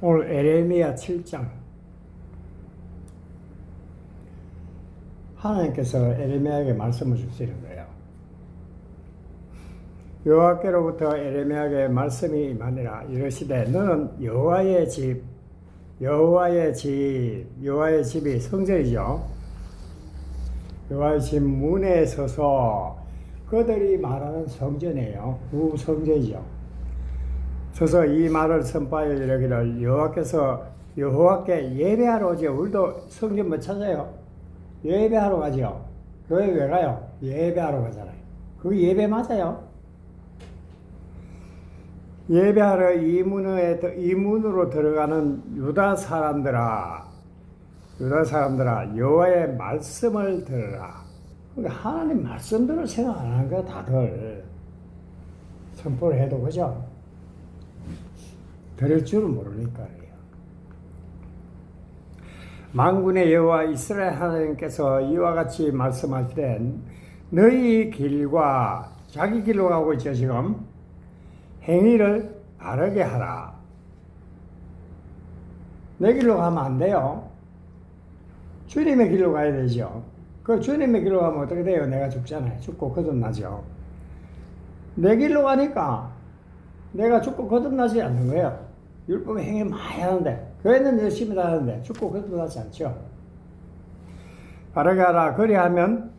오늘 에레미야 7장. 하나님께서 에레미야에게 말씀을 주시는 거예요. 여호와께로부터 에레미야에게 말씀이 임하니라. 이르시되 너는 여호와의 집이 성전이죠. 여호와의 집 문에 서서, 그들이 말하는 성전이에요. 구성전이죠. 서서 이 말을 선포하여 이르기를, 여호와께 예배하러 오지. 우리도 성전 뭐 찾아요? 예배하러 가죠. 교회 왜 가요? 예배하러 가잖아요. 그 예배 맞아요. 예배하러 이 문으로 들어가는 유다 사람들아, 여호와의 말씀을 들으라. 그러니까 하나님 말씀들을 생각 안 하는 거야. 다들 선포를 해도 그죠? 들을 줄은 모르니까 그래요. 만군의 여호와 이스라엘 하나님께서 이와 같이 말씀하시되, 너희 길과, 자기 길로 가고 있죠 지금, 행위를 바르게 하라. 내 길로 가면 안 돼요. 주님의 길로 가야 되죠. 그 주님의 길로 가면 어떻게 돼요? 내가 죽잖아요. 죽고 거듭나죠. 내 길로 가니까 내가 죽고 거듭나지 않는 거예요. 율법의 행위 많이 하는데, 교회는 열심히 하는데 죽고 거듭나지 않죠. 바르게 하라. 그리하면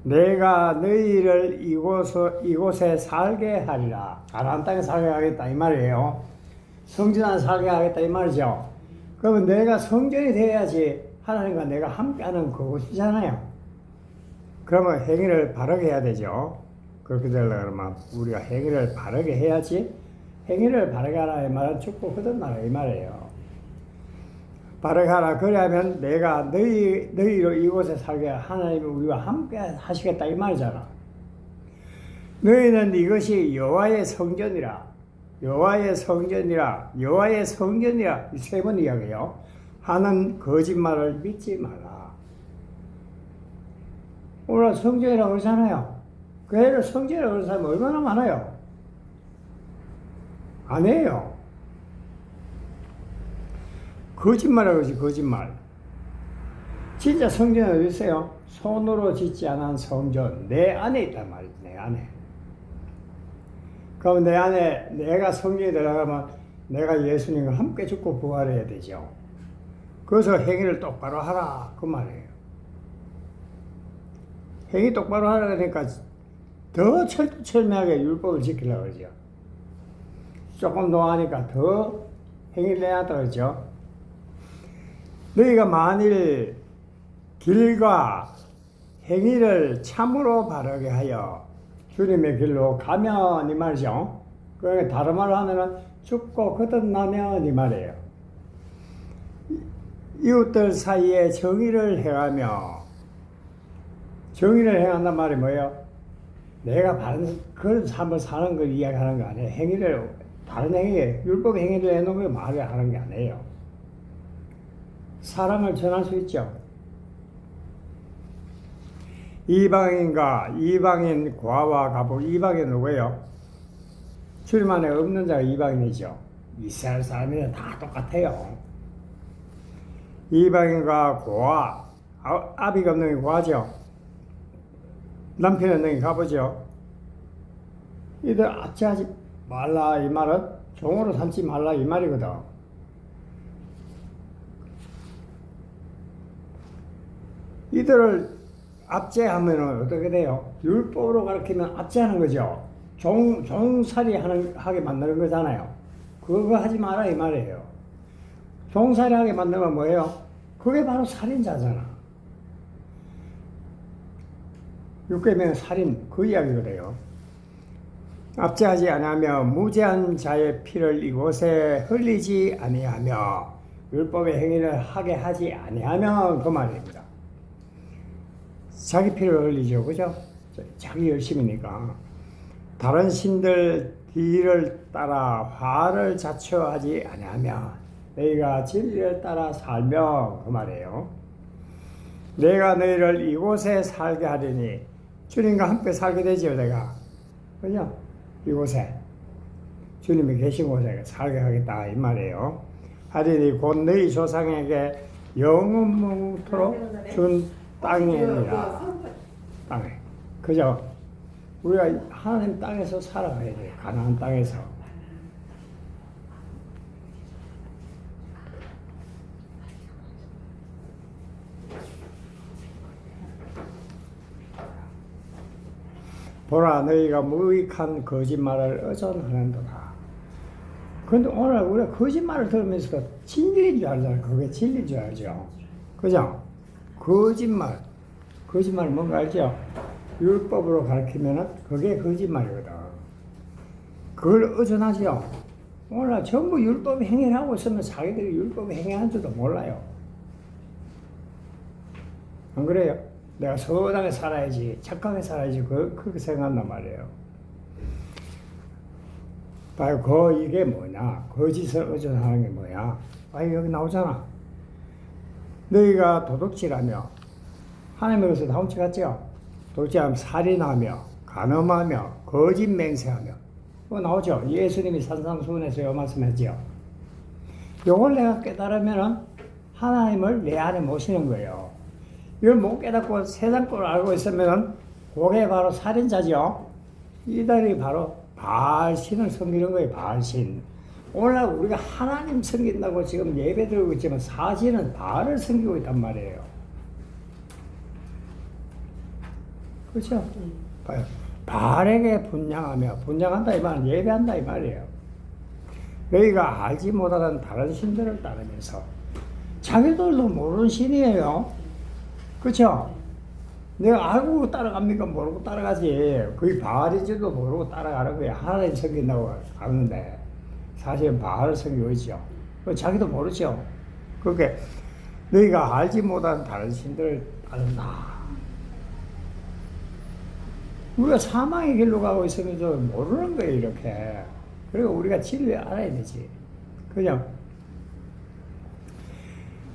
내가 너희를 이곳에 살게 하리라. 가나안 땅에 살게 하겠다 이 말이에요. 성전 안에 살게 하겠다 이 말이죠. 그러면 내가 성전이 돼야지 하나님과 내가 함께하는 그곳이잖아요. 그러면 행위를 바르게 해야 되죠. 그렇게 되려면 우리가 행위를 바르게 해야지. 행위를 바르게 하라 이 말은 죽고 거듭나라 이 말이에요. 바르게 하라. 그리하면 내가 너희로 이곳에 살게 하나님이 우리와 함께 하시겠다 이 말이잖아. 너희는 이것이 여호와의 성전이라. 이 세 번 이야기해요. 하는 거짓말을 믿지 말라. 오늘 성전이라고 그러잖아요. 교회를 성전이라고 그러는 사람이 얼마나 많아요? 안 해요. 거짓말이라고 그러지, 거짓말. 진짜 성전은 어디 있어요? 손으로 짓지 않은 성전, 내 안에 있단 말이지, 내 안에. 그럼 내 안에, 내가 성전에 들어가면 내가 예수님과 함께 죽고 부활해야 되죠. 그래서 행위를 똑바로 하라, 그 말이에요. 행위 똑바로 하라 그러니까 더 철두철미하게 율법을 지키려고 그러죠. 조금 더 하니까 더 행위를 해야 한다 그러죠. 너희가 만일 길과 행위를 참으로 바르게 하여 주님의 길로 가면 이 말이죠. 그러니까 다른 말로 하면은 죽고 거듭나면 이 말이에요. 이웃들 사이에 정의를 행하며, 정의를 행한단 말이 뭐예요? 내가 바른 그런 삶을 사는 걸 이야기하는 거 아니에요. 행위를, 다른 행위, 율법 행위를 해놓은 걸 말을 하는 게 아니에요. 사랑을 전할 수 있죠. 이방인 과와 가복. 이방인 누구예요? 주님 안에 없는 자가 이방인이죠. 이스라엘 사람이랑 다 똑같아요. 이방인과 고아, 아비가 없는 게 고아죠. 남편이 없는 게 가보죠. 이들 압제하지 말라 이 말은 종으로 삼지 말라 이 말이거든. 이들을 압제하면 어떻게 돼요? 율법으로 가르치면 압제하는 거죠. 종살이 하게 만드는 거잖아요. 그거 하지 마라 이 말이에요. 종살이 하게 만들면 뭐예요? 그게 바로 살인자잖아. 육계명 살인 그 이야기거든요. 압제하지 아니하며 무죄한 자의 피를 이곳에 흘리지 아니하며 율법의 행위를 하게 하지 아니하면 그 말입니다. 자기 피를 흘리죠, 그죠? 자기 열심이니까. 다른 신들 뒤를 따라 화를 자초하지 아니하며 너희가 진리를 따라 살며 그 말이에요. 내가 너희를 이곳에 살게 하리니, 주님과 함께 살게 되죠, 내가. 그죠? 이곳에. 주님이 계신 곳에 살게 하겠다 이 말이에요. 하리니 곧 너희 조상에게 영원토록 준 땅이니라. 땅에. 그죠? 우리가 하나님 땅에서 살아가야 돼요. 가나안 땅에서. 보라 너희가 무익한 거짓말을 의존하는도다. 근데 오늘 우리가 거짓말을 들으면서 진리인 줄 알잖아요. 그게 진리인 줄 알죠. 그죠? 거짓말. 거짓말 뭔가 알죠? 율법으로 가르치면은 그게 거짓말이거든. 그걸 의존하죠. 오늘 전부 율법 행위를 하고 있으면 자기들이 율법 행위하는 줄도 몰라요. 안 그래요? 내가 선하게 살아야지, 착하게 살아야지, 그렇게 생각한단 말이에요. 바로 이게 뭐냐? 거짓을 의존하는 게 뭐야? 여기 나오잖아. 너희가 도둑질하며, 하나님의 것을 다훔치 갔죠? 도둑질하며, 살인하며, 간음하며, 거짓 맹세하며, 그거 나오죠? 예수님이 산상수훈에서 요 말씀했죠? 요걸 내가 깨달으면은 하나님을 내 안에 모시는 거예요. 이걸 못 깨닫고 세상 걸 알고 있으면 그게 바로 살인자죠. 이들이 바로 바알신을 섬기는 거예요. 바알신. 오늘날 우리가 하나님 섬긴다고 지금 예배 드리고 있지만 사실은 바알을 섬기고 있단 말이에요. 그렇죠? 봐요. 바알에게 분양한다 이 말은 예배한다 이 말이에요. 너희가 알지 못하던 다른 신들을 따르면서 자기들도 모르는 신이에요. 그렇죠? 내가 알고 따라갑니까? 모르고 따라가지. 거의 바알인지도 모르고 따라가는 거야. 하나님 섬긴다고 하는데 사실은 바알을 섬기고 있죠. 자기도 모르죠. 그렇게 너희가 알지 못한 다른 신들을 따른다. 우리가 사망의 길로 가고 있으면서 모르는 거예요. 이렇게. 그리고 우리가 진리를 알아야 되지. 그냥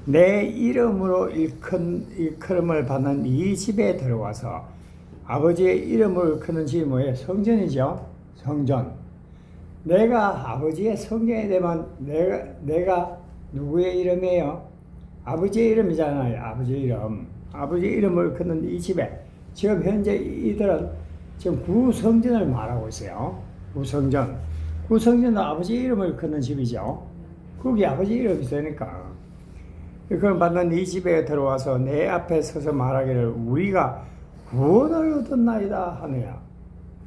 내 이름으로 일컬음을 받는 이 집에 들어와서 아버지의 이름을 일컫는 집이 뭐예요? 성전이죠. 성전. 내가 아버지의 성전이 되면 내가 누구의 이름이에요? 아버지의 이름이잖아요. 아버지의 이름. 아버지의 이름을 일컫는 이 집에 지금 현재 이들은 지금 구성전을 말하고 있어요. 구성전. 구성전은 아버지의 이름을 일컫는 집이죠. 거기 아버지 이름이 있으니까. 그걸 받는 이 집에 들어와서 내 앞에 서서 말하기를 우리가 구원을 얻었나이다 하느냐.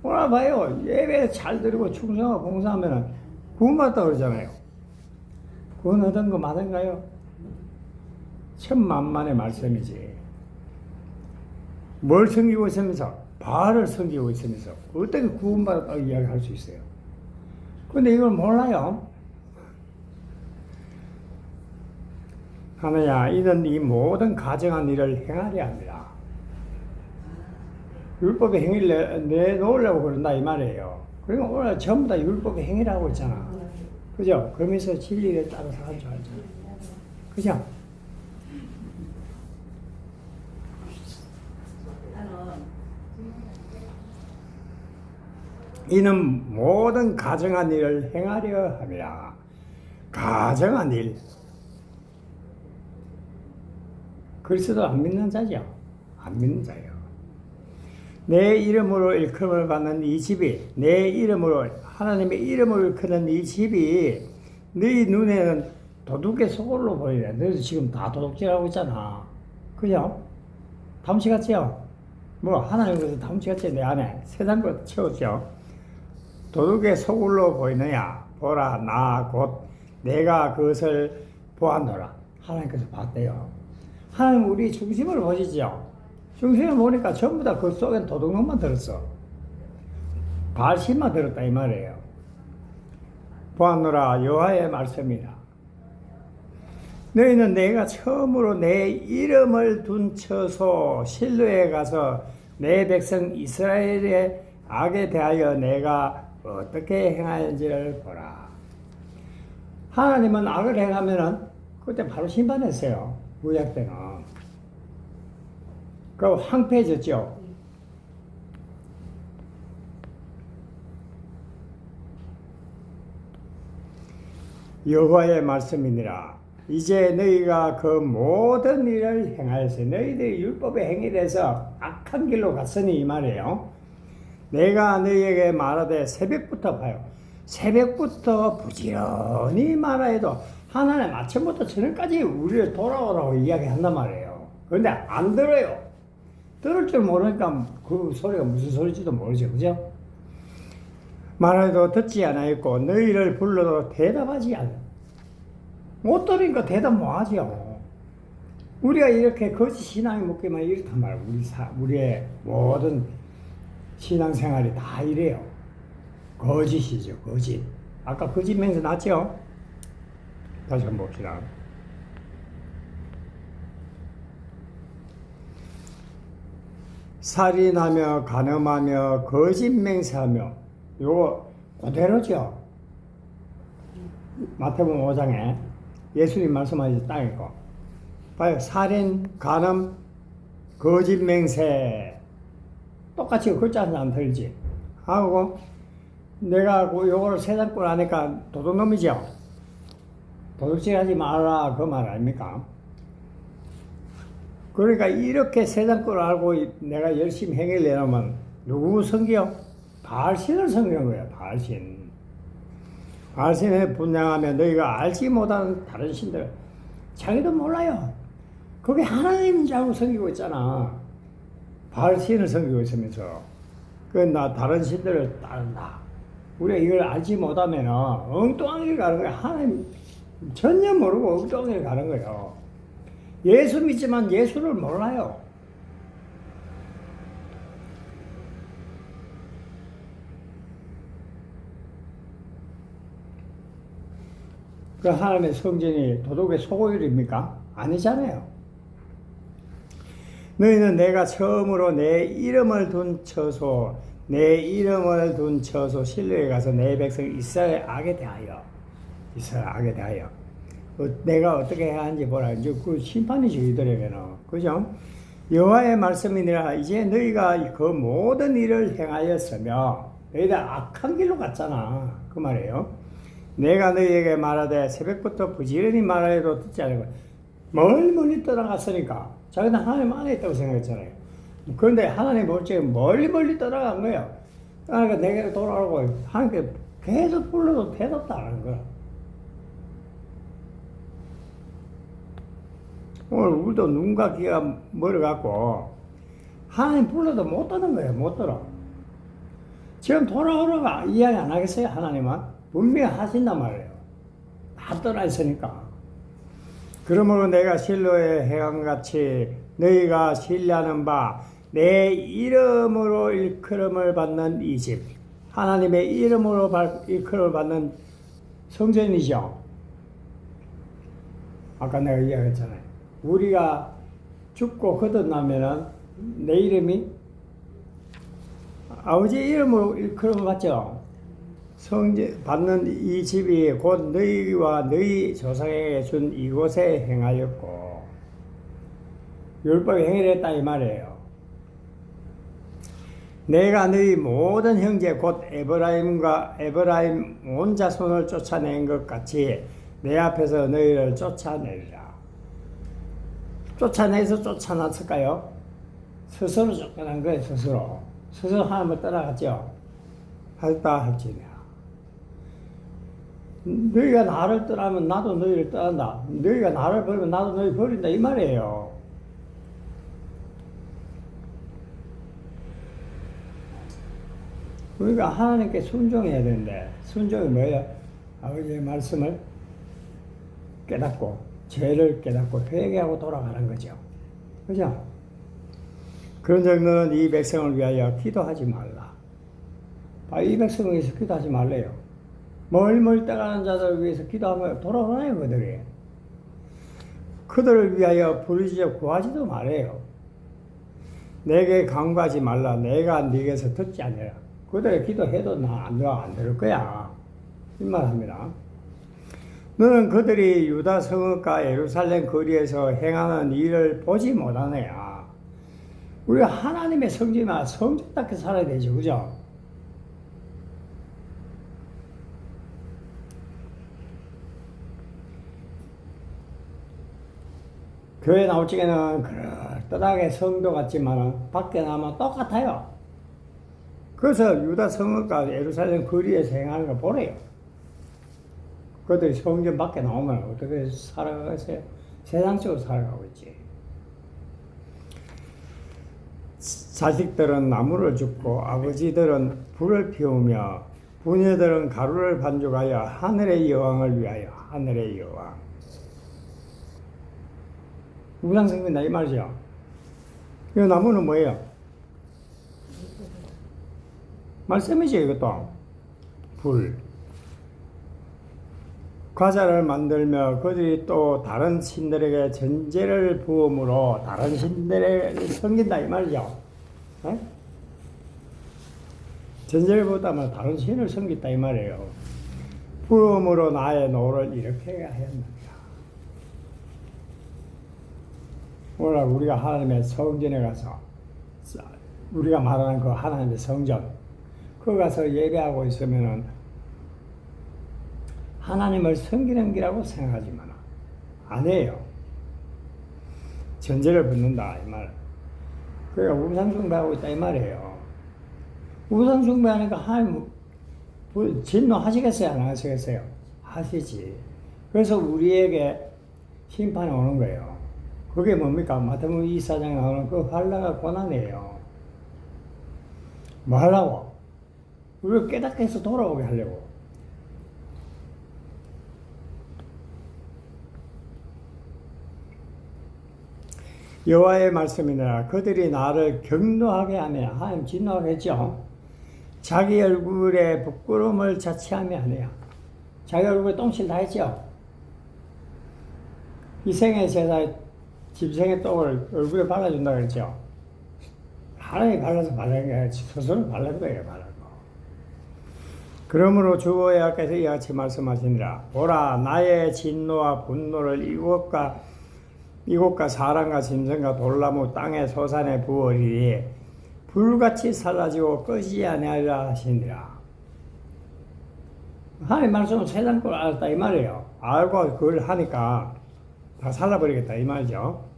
오늘 봐요. 예배 잘 드리고 충성하고 봉사하면 구원받다 그러잖아요. 구원 얻은 거 맞은가요? 천만만의 말씀이지. 뭘 섬기고 있으면서? 바알을 섬기고 있으면서 어떻게 구원받았다고 이야기할 수 있어요? 근데 이걸 몰라요. 하느냐 이는 이 모든 가정한 일을 행하려 합니다. 율법의 행위를 내놓으려고 그런다 이 말이에요. 그러니까 오늘 전부 다 율법의 행위를 하고 있잖아. 그죠? 그러면서 진리를 따라 사는 줄 알죠. 그죠? 이는 모든 가정한 일을 행하려 합니다. 가정한 일. 그리스도 안 믿는 자죠. 안 믿는 자예요. 내 이름으로 일컬음을 받는 이 집이, 내 이름으로 하나님의 이름을 일컫는 이 집이 너희 눈에는 도둑의 소굴로 보이네. 너희도 지금 다 도둑질하고 있잖아. 그죠? 담치 같지요? 뭐 하나님께서 담치 같지 내 안에 세상 것 채웠죠. 도둑의 소굴로 보이느냐? 보라 나 곧 내가 그것을 보았노라. 하나님께서 봤대요. 하나님 우리 중심을 보시죠. 중심을 보니까 전부 다 그 속엔 도둑놈만 들었어. 바알신만 들었다 이 말이에요. 보았노라 여호와의 말씀이라. 너희는 내가 처음으로 내 이름을 둔 처소 실로에 가서 내 백성 이스라엘의 악에 대하여 내가 어떻게 행하는지를 보라. 하나님은 악을 행하면은 그때 바로 심판했어요. 구약 때는. 그 황폐해졌죠. 여호와의 말씀이니라. 이제 너희가 그 모든 일을 행하여서 너희들이 율법의 행위에서 악한 길로 갔으니 이 말이에요. 내가 너희에게 말하되 새벽부터 봐요. 새벽부터 부지런히 말하여도 하나님 아침부터 저녁까지 우리를 돌아오라고 이야기한단 말이에요. 그런데 안 들어요. 들을 줄 모르니까 그 소리가 무슨 소리인지도 모르죠. 그죠? 말해도 듣지 않아있고 너희를 불러도 대답하지 않아. 못 들으니까 대답 뭐하죠. 우리가 이렇게 거짓 신앙이 먹기만 이렇단 말이에요. 우리의 모든 신앙생활이 다 이래요. 거짓이죠. 거짓. 아까 거짓 맹세 났죠? 다시 한번 봅시다. 살인하며 간음하며 거짓 맹세하며 요거 그대로죠. 마태복음 5장에 예수님 말씀하신 땅이고 봐요. 살인, 간음, 거짓 맹세 똑같이 글자 하나 안 틀리지. 하고 내가 요거를 세상 꼴 하니까 도둑놈이죠. 도둑질 하지 마라 그 말 아닙니까? 그러니까 이렇게 세상 걸 알고 내가 열심히 행위를 내놓으면 누구 섬겨? 바알신을 섬기는 거야. 바알신. 바알신에 분양하면 너희가 알지 못하는 다른 신들 자기도 몰라요. 그게 하나님인 줄 알고 섬기고 있잖아. 바알신을 섬기고 있으면서 나 다른 신들을 따른다. 우리가 이걸 알지 못하면 엉뚱한 길 가는 거야. 하나님 전혀 모르고 엉뚱한 길 가는 거예요. 예수 믿지만 예수를 몰라요. 그 하나님의 성전이 도둑의 소고일입니까? 아니잖아요. 너희는 내가 처음으로 내 이름을 둔 처소 실로에 가서 내 백성 이스라엘 악에 대하여 내가 어떻게 해야 하는지 보라. 이제 그 심판이죠, 이들에게는. 그죠? 여호와의 말씀이니라. 이제 너희가 그 모든 일을 행하였으며 너희들 악한 길로 갔잖아. 그 말이에요. 내가 너희에게 말하되 새벽부터 부지런히 말하여도 듣지 않고 멀리 떠나갔으니까 자기는 하나님 안에 있다고 생각했잖아요. 그런데 하나님 볼 적에 멀리 떠나간 거예요. 그러니까 내게로 돌아오고 하나님께 계속 불러도 대답도 안 하는 거야. 오늘 우리도 눈과 귀가 멀어갖고 하나님 불러도 못 듣는 거예요. 못 들어. 지금 돌아오라고 이야기 안 하겠어요? 하나님은 분명히 하신단 말이에요. 다 떠나 있으니까. 그러므로 내가 실로의 해강같이 너희가 신뢰하는 바 내 이름으로 일컬음을 받는 이 집, 하나님의 이름으로 일컬음을 받는 성전이죠. 아까 내가 이야기했잖아요. 우리가 죽고 거듭나면은 내 이름이 아버지 이름으로 일컬음을 받죠. 성전 받는 이 집이 곧 너희와 너희 조상에게 준 이곳에 행하였고 율법의 행위를 했다 이 말이에요. 내가 너희 모든 형제 곧 에브라임 온 자손을 쫓아낸 것 같이 내 앞에서 너희를 쫓아내리라. 쫓아내서 쫓아났을까요? 스스로 쫓겨난 거예요. 스스로 하나님을 떠나갔죠. 할다 할지니라. 너희가 나를 떠나면 나도 너희를 떠난다. 너희가 나를 버리면 나도 너희 버린다 이 말이에요. 우리가 하나님께 순종해야 되는데 순종이 뭐예요? 아버지의 말씀을 깨닫고 죄를 깨닫고 회개하고 돌아가는 거죠. 그죠? 그런 정도는 이 백성을 위하여 기도하지 말라. 이 백성을 위해서 기도하지 말래요. 멀리 떠가는 자들을 위해서 기도하면 돌아오나요, 그들이? 그들을 위하여 부르짖어 구하지도 말아요. 내게 간구하지 말라. 내가 네게서 듣지 않으라. 그들의 기도해도 나 안 들을 거야. 이 말합니다. 너는 그들이 유다 성읍과 예루살렘 거리에서 행하는 일을 보지 못하느냐. 우리가 하나님의 성전이나 성전답게 살아야 되죠. 그죠? 교회 나올 적에는 그럴듯하게 성도 같지만 밖에 나면 똑같아요. 그래서 유다 성읍과 예루살렘 거리에서 행하는 거 보래요. 그들이 성전 밖에 나오면 어떻게 살아가겠어요? 세상적으로 살아가고 있지. 자식들은 나무를 줍고 아버지들은 불을 피우며 부녀들은 가루를 반죽하여 하늘의 여왕을 위하여. 하늘의 여왕. 우상숭배다 이 말이죠. 이 나무는 뭐예요? 말씀이죠. 이것도 불. 과자를 만들며 그들이 또 다른 신들에게 전제를 부음으로 다른 신들에게 섬긴다 이 말이죠. 네? 전제를 부었다면 다른 신을 섬긴다 이 말이에요. 부음으로 나의 노를 이렇게 하였느니라. 오늘 우리가 하나님의 성전에 가서 우리가 말하는 그 하나님의 성전 거기 가서 예배하고 있으면은 하나님을 섬기는 기라고 생각하지만 아니에요. 전제를 붙는다 이 말. 그러니까 우상숭배하고 있다 이 말이에요. 우상숭배하니까 하나님 진노하시겠어요? 안 하시겠어요? 하시지. 그래서 우리에게 심판이 오는 거예요. 그게 뭡니까? 마태복음 24장에 나오는 그 환난과 고난이에요. 뭐 하려고? 우리를 깨닫게 해서 돌아오게 하려고. 여호와의 말씀이니라. 그들이 나를 경노하게 하며 하나님 진노하겠죠. 자기 얼굴에 부끄러움을 자취하며 하네요. 자기 얼굴에 똥칠 다 했죠. 희생의 제사 짐승의 똥을 얼굴에 발라준다 그랬죠. 하나님이 발라서 바른 게 아니라 스스로 바른 거예요. 바른 거. 그러므로 주 여호와께서 이같이 말씀하시니라. 보라 나의 진노와 분노를 이곳과 사람과 짐승과 돌나무 땅의 소산에 부으리니 불같이 사라지고 꺼지지 아니하리라 하시니라. 하나님 말씀은 세상 걸 알았다 이 말이에요. 알고 그걸 하니까 다 살라버리겠다 이 말이죠.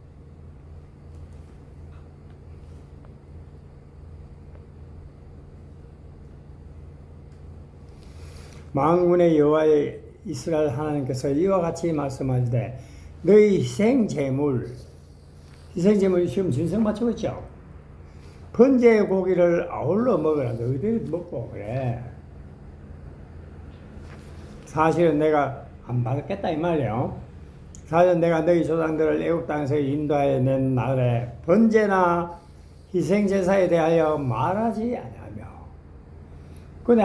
만군의 여호와의 이스라엘 하나님께서 이와 같이 말씀하시되 너희 희생제물 지금 진성 바치고 있죠. 번제의 고기를 아울러 먹으라. 너희들이 먹고 그래. 사실은 내가 안 받았겠다 이 말이에요. 사실은 내가 너희 조상들을 애굽 땅에서 인도하여 낸 날에 번제나 희생제사에 대하여 말하지 아니하며. 근데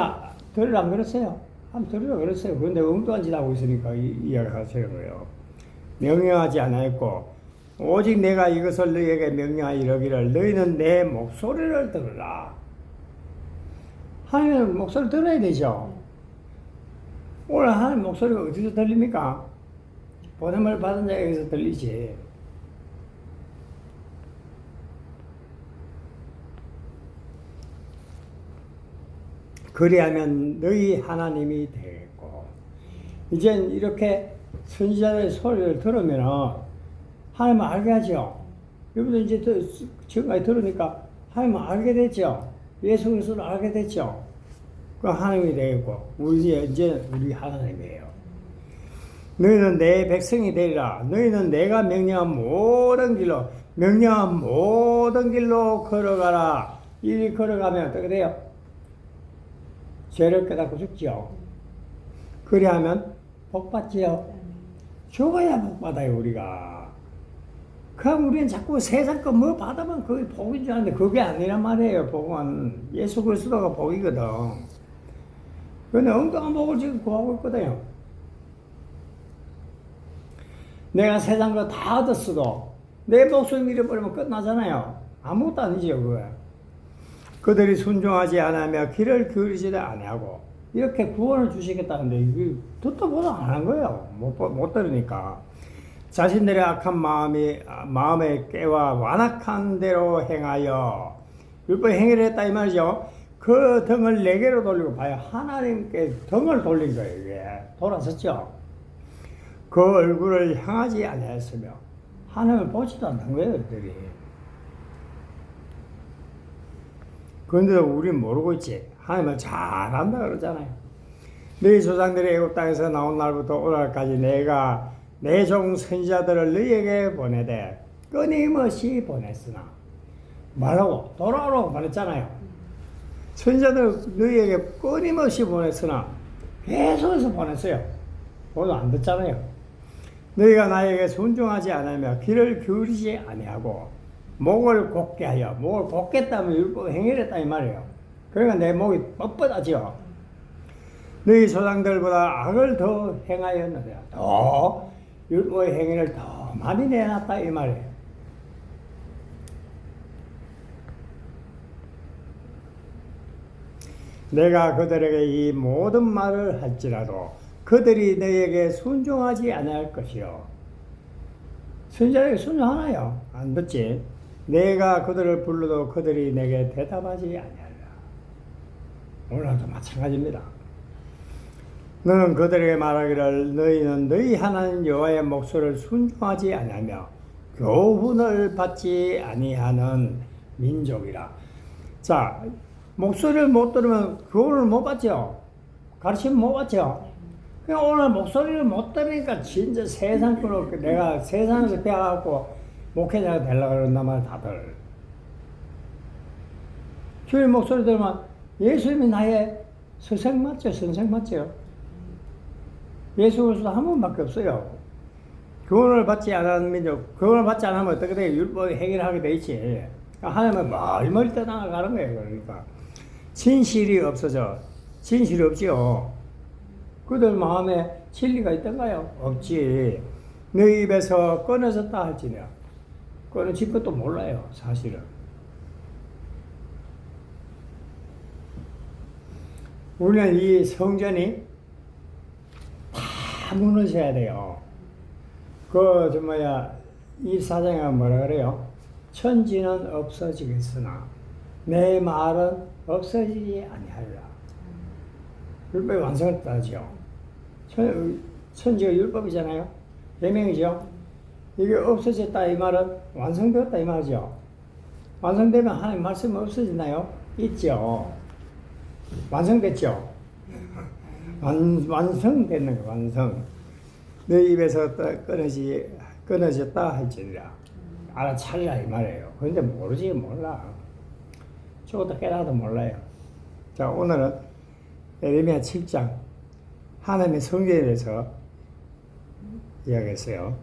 들으라 안 그랬어요. 한번 들으라 그랬어요. 그런데 엉뚱한 짓 하고 있으니까 이야기하시는 거예요. 명령하지 않았고 오직 내가 이것을 너희에게 명령하여 이르기를 너희는 내 목소리를 들으라. 하나님의 목소리를 들어야 되죠. 오늘 하나님 목소리가 어디서 들립니까? 보냄을 받은 자에게서 들리지. 그리하면 너희 하나님이 되겠고. 이젠 이렇게 선지자들의 소리를 들으면 하나님을 알게 하죠. 여러분들 이제 지금까지 들으니까 하나님을 알게 됐죠. 예수 그리스도를 알게 됐죠. 그 하나님이 되겠고 이제 우리 하나님이에요. 너희는 내 백성이 되리라. 너희는 내가 명령한 모든 길로 걸어가라. 이 걸어가면 어떻게 돼요? 죄를 깨닫고 죽지요. 그리하면 복 받지요. 죽어야 복 받아요 우리가. 그럼 우리는 자꾸 세상 거 뭐 받으면 그게 복인 줄 아는데 그게 아니란 말이에요. 복은 예수 그리스도가 복이거든. 근데 엉뚱한 복을 지금 구하고 있거든요. 내가 세상 거 다 얻었어도 내 목숨 잃어버리면 끝나잖아요. 아무것도 아니죠 그거. 그들이 순종하지 않으며 귀를 기울이지도 아니하고 이렇게 구원을 주시겠다는데 이게 듣도 보도 안 한 거예요. 못 들으니까. 자신들의 악한 마음에 깨와 완악한 대로 행하여 율법 행위를 했다 이 말이죠. 그 등을 내게로 돌리고 봐요. 하나님께 등을 돌린 거예요. 이게 돌아섰죠. 그 얼굴을 향하지 아니하였으며 하나님을 보지도 않는 거예요, 그들이. 그런데도 우리는 모르고 있지. 하나님을 잘 안다 그러잖아요. 너희 조상들이 애굽 땅에서 나온 날부터 오늘까지 내가 내 종 선지자들을 너희에게 보내되 끊임없이 보냈으나 말하고 돌아오라고 보냈잖아요. 선지자들 너희에게 끊임없이 보냈으나 계속해서 보냈어요. 모두 안 듣잖아요. 너희가 나에게 순종하지 않으며 귀를 기울이지 아니하고 목을 곧게 하여, 목을 곧게 했다면 율법 행위를 했다 이 말이에요. 그러니까 내 목이 뻣뻣하지요. 너희 조상들보다 악을 더 행하였느냐, 더 율법의 행위를 더 많이 내놨다 이 말이에요. 내가 그들에게 이 모든 말을 할지라도 그들이 너에게 순종하지 아니할 것이요. 선지자에게 순종하나요? 안 듣지. 내가 그들을 불러도 그들이 내게 대답하지 아니하리라. 오늘도 마찬가지입니다. 너는 그들에게 말하기를 너희는 너희 하나님 여호와의 목소리를 순종하지 아니하며 교훈을 받지 아니하는 민족이라. 자, 목소리를 못 들으면 교훈을 못 받죠. 가르침 못 받죠. 그냥 오늘 목소리를 못 들으니까 진짜 세상으로 내가 세상에서 배워갖고 목회자가 되려고 그런단 말이야, 다들. 주의 목소리 들으면 예수님이 나의 스승 맞죠? 선생 맞죠? 예수 그리스도 한 번밖에 없어요. 교훈을 받지 않은 민족, 교훈을 받지 않으면 어떻게 돼? 율법 해결하게 돼 있지. 하나님은 멀리 떠나가는 거예요. 그러니까 진실이 없어져. 진실이 없지요. 그들 마음에 진리가 있던가요? 없지. 너희 입에서 끊어졌다 할지냐. 끊어질 것도 몰라요, 사실은. 우리는 이 성전이 다 무너져야 돼요. 이 사장이 뭐라 그래요? 천지는 없어지겠으나 내 말은 없어지지 아니하리라. 율법의 완성을 따지요. 천지가 율법이잖아요. 계명이죠. 이게 없어졌다 이 말은 완성되었다 이 말이죠. 완성되면 하나님 말씀이 없어지나요? 있죠. 완성됐죠. 완성됐는 거 완성. 내 입에서 끊어졌다 할지니라. 알아차리라 이 말이에요. 그런데 모르지 몰라. 죽어도 깨달아도 몰라요. 자, 오늘은 예레미야 7장 하나님의 성전에 대해서 이야기했어요.